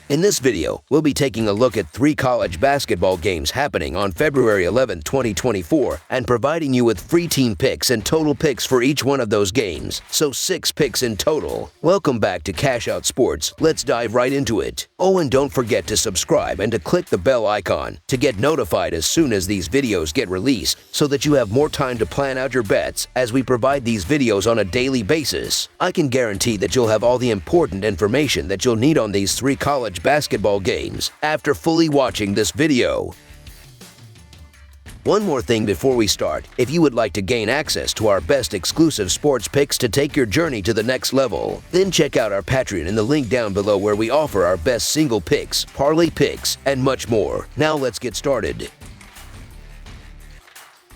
In this video, we'll be taking a look at 3 college basketball games happening on February 11, 2024, and providing you with free team picks and total picks for each one of those games, so 6 picks in total. Welcome back to Cash Out Sports. Let's dive right into it. Oh, and don't forget to subscribe and to click the bell icon to get notified as soon as these videos get released, so that you have more time to plan out your bets as we provide these videos on a daily basis. I can guarantee that you'll have all the important information that you'll need on these 3 college basketball games after fully watching this video. One more thing before we start: if you would like to gain access to our best exclusive sports picks to take your journey to the next level, then check out our Patreon in the link down below, where we offer our best single picks, parlay picks, and much more. Now let's get started.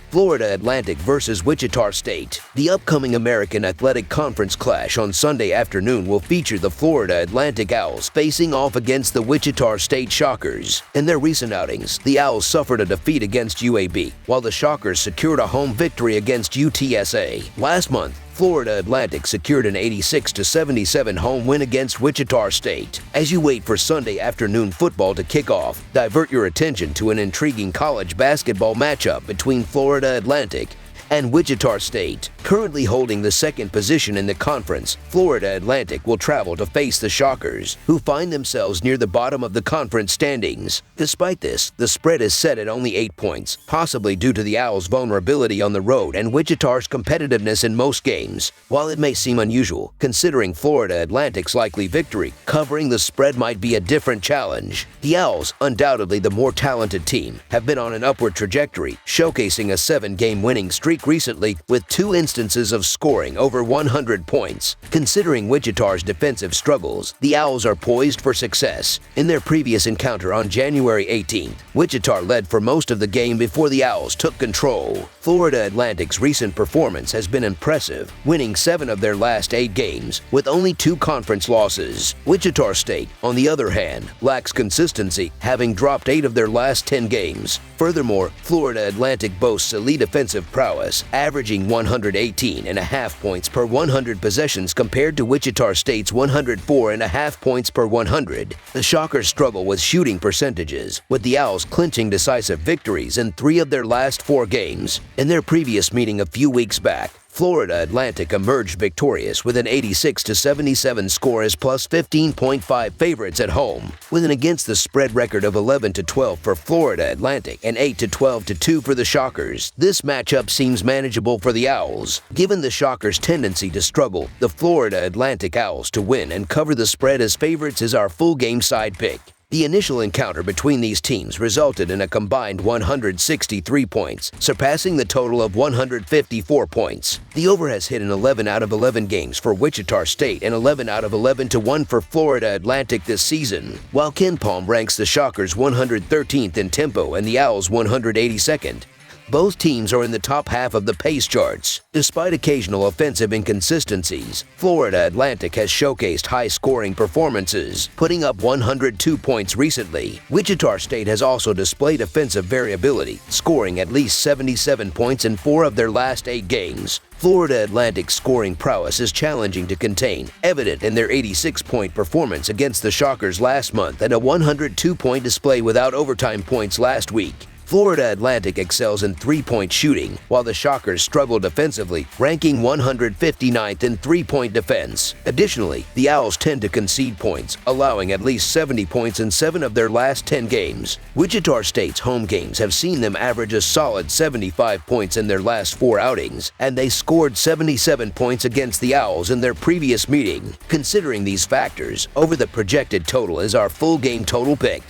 Florida Atlantic versus Wichita State. The upcoming American Athletic Conference clash on Sunday afternoon will feature the Florida Atlantic Owls facing off against the Wichita State Shockers. In their recent outings, the Owls suffered a defeat against UAB, while the Shockers secured a home victory against UTSA. Last month, Florida Atlantic secured an 86-77 home win against Wichita State. As you wait for Sunday afternoon football to kick off, divert your attention to an intriguing college basketball matchup between Florida Atlantic and Wichita State. Currently holding the second position in the conference, Florida Atlantic will travel to face the Shockers, who find themselves near the bottom of the conference standings. Despite this, the spread is set at only 8 points, possibly due to the Owls' vulnerability on the road and Wichita's competitiveness in most games. While it may seem unusual, considering Florida Atlantic's likely victory, covering the spread might be a different challenge. The Owls, undoubtedly the more talented team, have been on an upward trajectory, showcasing a 7-game winning streak recently, with 2 instances of scoring over 100 points. Considering Wichita's defensive struggles, the Owls are poised for success. In their previous encounter on January 18th, Wichita led for most of the game before the Owls took control. Florida Atlantic's recent performance has been impressive, winning 7 of their last 8 games, with only 2 conference losses. Wichita State, on the other hand, lacks consistency, having dropped 8 of their last 10 games. Furthermore, Florida Atlantic boasts elite offensive prowess, averaging 118.5 points per 100 possessions compared to Wichita State's 104.5 points per 100. The Shockers struggle with shooting percentages, with the Owls clinching decisive victories in 3 of their last 4 games. In their previous meeting a few weeks back, Florida Atlantic emerged victorious with an 86-77 score as plus 15.5 favorites at home, with an against-the-spread record of 11-12 for Florida Atlantic and 8-12-2 for the Shockers. This matchup seems manageable for the Owls. Given the Shockers' tendency to struggle, the Florida Atlantic Owls to win and cover the spread as favorites is our full game side pick. The initial encounter between these teams resulted in a combined 163 points, surpassing the total of 154 points. The over has hit in 11 out of 11 games for Wichita State and 11 out of 11 to 1 for Florida Atlantic this season, while KenPom ranks the Shockers 113th in tempo and the Owls 182nd. Both teams are in the top half of the pace charts. Despite occasional offensive inconsistencies, Florida Atlantic has showcased high-scoring performances, putting up 102 points recently. Wichita State has also displayed offensive variability, scoring at least 77 points in 4 of their last 8 games. Florida Atlantic's scoring prowess is challenging to contain, evident in their 86-point performance against the Shockers last month and a 102-point display without overtime points last week. Florida Atlantic excels in 3-point shooting, while the Shockers struggle defensively, ranking 159th in 3-point defense. Additionally, the Owls tend to concede points, allowing at least 70 points in 7 of their last 10 games. Wichita State's home games have seen them average a solid 75 points in their last 4 outings, and they scored 77 points against the Owls in their previous meeting. Considering these factors, over the projected total is our full game total pick.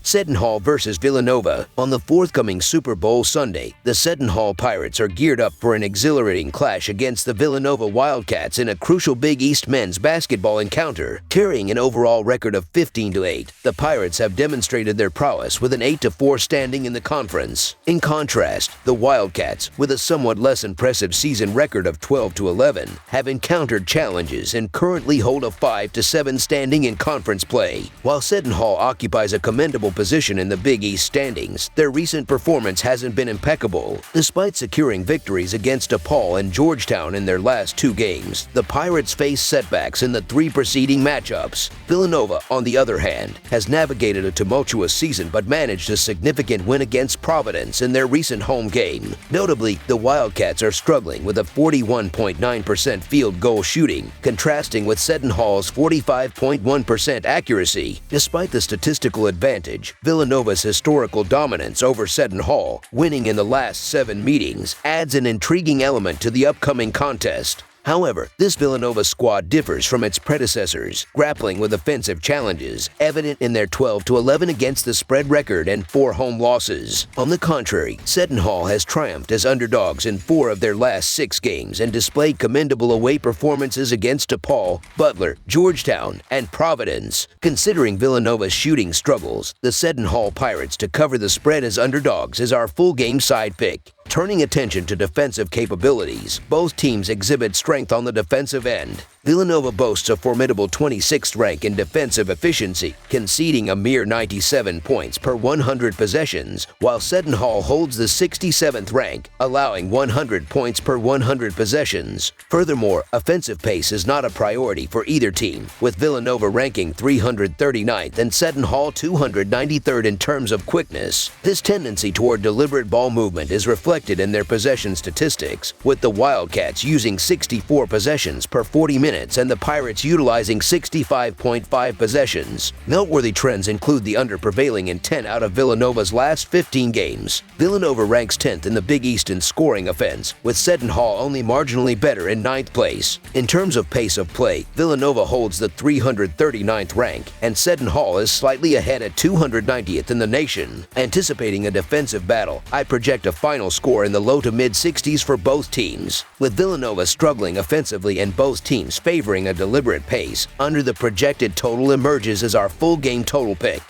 Seton versus Villanova. On the forthcoming Super Bowl Sunday, the Seton Pirates are geared up for an exhilarating clash against the Villanova Wildcats in a crucial Big East men's basketball encounter. Carrying an overall record of 15-8, the Pirates have demonstrated their prowess with an 8-4 standing in the conference. In contrast, the Wildcats, with a somewhat less impressive season record of 12-11, have encountered challenges and currently hold a 5-7 standing in conference play. While Seton occupies a commendable position in the Big East standings, their recent performance hasn't been impeccable. Despite securing victories against DePaul and Georgetown in their last 2 games, the Pirates face setbacks in the 3 preceding matchups. Villanova, on the other hand, has navigated a tumultuous season but managed a significant win against Providence in their recent home game. Notably, the Wildcats are struggling with a 41.9% field goal shooting, contrasting with Seton Hall's 45.1% accuracy. Despite the statistical advantage, Villanova's historical dominance over Seton Hall, winning in the last 7 meetings, adds an intriguing element to the upcoming contest. However, this Villanova squad differs from its predecessors, grappling with offensive challenges, evident in their 12-11 against the spread record and 4 home losses. On the contrary, Seton Hall has triumphed as underdogs in 4 of their last 6 games and displayed commendable away performances against DePaul, Butler, Georgetown, and Providence. Considering Villanova's shooting struggles, the Seton Hall Pirates to cover the spread as underdogs is our full game side pick. Turning attention to defensive capabilities, both teams exhibit strength on the defensive end. Villanova boasts a formidable 26th rank in defensive efficiency, conceding a mere 97 points per 100 possessions, while Seton Hall holds the 67th rank, allowing 100 points per 100 possessions. Furthermore, offensive pace is not a priority for either team, with Villanova ranking 339th and Seton Hall 293rd in terms of quickness. This tendency toward deliberate ball movement is reflected in their possession statistics, with the Wildcats using 64 possessions per 40 minutes and the Pirates utilizing 65.5 possessions. Noteworthy trends include the under-prevailing in 10 out of Villanova's last 15 games. Villanova ranks 10th in the Big East in scoring offense, with Seton Hall only marginally better in 9th place. In terms of pace of play, Villanova holds the 339th rank, and Seton Hall is slightly ahead at 290th in the nation. Anticipating a defensive battle, I project a final score in the low to mid-60s for both teams, with Villanova struggling offensively and both teams favoring a deliberate pace. Under the projected total emerges as our full game total pick.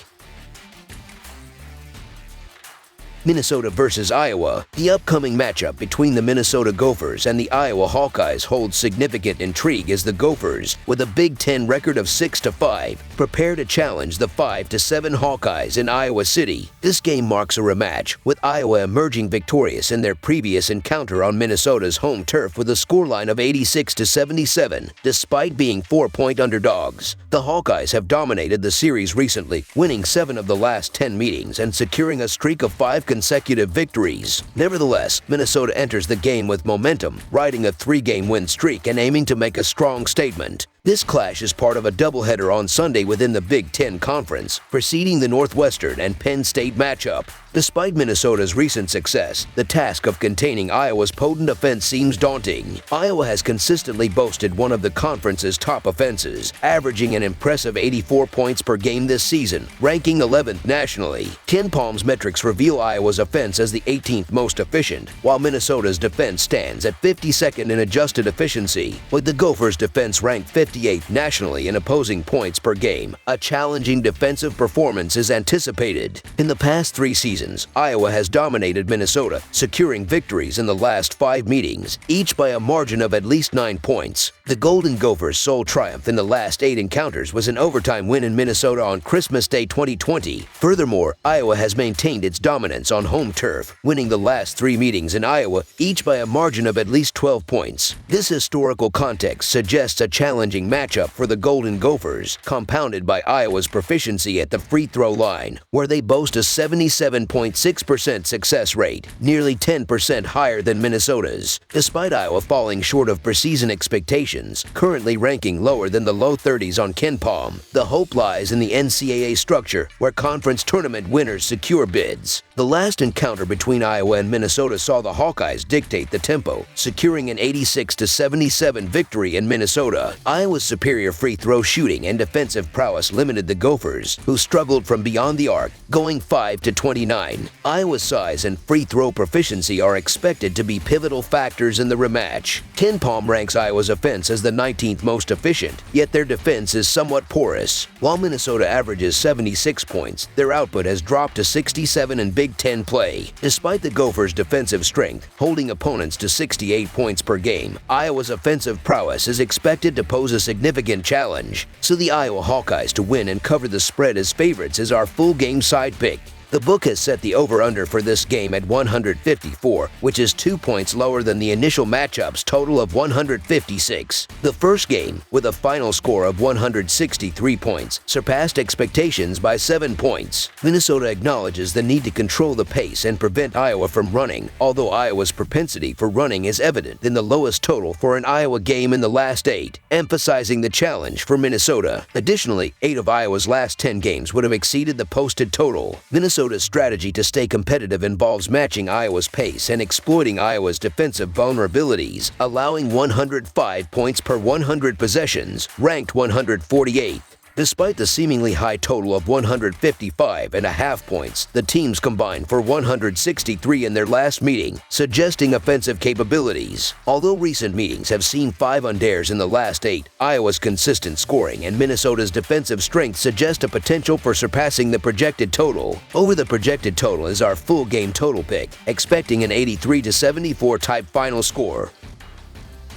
Minnesota versus Iowa. The upcoming matchup between the Minnesota Gophers and the Iowa Hawkeyes holds significant intrigue as the Gophers, with a Big Ten record of 6-5, prepare to challenge the 5-7 Hawkeyes in Iowa City. This game marks a rematch, with Iowa emerging victorious in their previous encounter on Minnesota's home turf with a scoreline of 86-77, despite being 4-point underdogs. The Hawkeyes have dominated the series recently, winning 7 of the last 10 meetings and securing a streak of 5 consecutive victories. Nevertheless, Minnesota enters the game with momentum, riding a 3-game win streak and aiming to make a strong statement. This clash is part of a doubleheader on Sunday within the Big Ten Conference, preceding the Northwestern and Penn State matchup. Despite Minnesota's recent success, the task of containing Iowa's potent offense seems daunting. Iowa has consistently boasted one of the conference's top offenses, averaging an impressive 84 points per game this season, ranking 11th nationally. Ken Palm's metrics reveal Iowa's offense as the 18th most efficient, while Minnesota's defense stands at 52nd in adjusted efficiency, with the Gophers' defense ranked 58th nationally in opposing points per game. A challenging defensive performance is anticipated. In the past 3 seasons, Iowa has dominated Minnesota, securing victories in the last 5 meetings, each by a margin of at least 9 points. The Golden Gophers' sole triumph in the last 8 encounters was an overtime win in Minnesota on Christmas Day 2020. Furthermore, Iowa has maintained its dominance on home turf, winning the last 3 meetings in Iowa, each by a margin of at least 12 points. This historical context suggests a challenging matchup for the Golden Gophers, compounded by Iowa's proficiency at the free throw line, where they boast a 77.6% success rate, nearly 10% higher than Minnesota's. Despite Iowa falling short of preseason expectations, currently ranking lower than the low 30s on Ken Palm, the hope lies in the NCAA structure, where conference tournament winners secure bids. The last encounter between Iowa and Minnesota saw the Hawkeyes dictate the tempo, securing an 86-77 victory in Minnesota. Iowa's superior free throw shooting and defensive prowess limited the Gophers, who struggled from beyond the arc, going 5-29. line. Iowa's size and free throw proficiency are expected to be pivotal factors in the rematch. KenPom ranks Iowa's offense as the 19th most efficient, yet their defense is somewhat porous. While Minnesota averages 76 points, their output has dropped to 67 in Big Ten play. Despite the Gophers' defensive strength, holding opponents to 68 points per game, Iowa's offensive prowess is expected to pose a significant challenge. So the Iowa Hawkeyes to win and cover the spread as favorites is our full game side pick. The book has set the over-under for this game at 154, which is 2 points lower than the initial matchup's total of 156. The first game, with a final score of 163 points, surpassed expectations by 7 points. Minnesota acknowledges the need to control the pace and prevent Iowa from running, although Iowa's propensity for running is evident in the lowest total for an Iowa game in the last 8, emphasizing the challenge for Minnesota. Additionally, 8 of Iowa's last 10 games would have exceeded the posted total. Minnesota's strategy to stay competitive involves matching Iowa's pace and exploiting Iowa's defensive vulnerabilities, allowing 105 points per 100 possessions, ranked 148th. Despite the seemingly high total of 155.5 points, the teams combined for 163 in their last meeting, suggesting offensive capabilities. Although recent meetings have seen 5 undares in the last 8, Iowa's consistent scoring and Minnesota's defensive strength suggest a potential for surpassing the projected total. Over the projected total is our full game total pick, expecting an 83-74 type final score.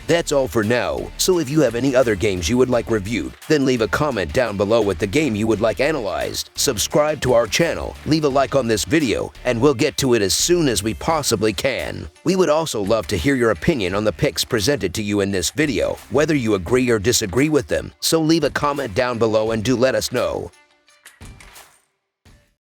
That's all for now, so if you have any other games you would like reviewed, then leave a comment down below with the game you would like analyzed. Subscribe to our channel, leave a like on this video, and we'll get to it as soon as we possibly can. We would also love to hear your opinion on the picks presented to you in this video, whether you agree or disagree with them, so leave a comment down below and do let us know.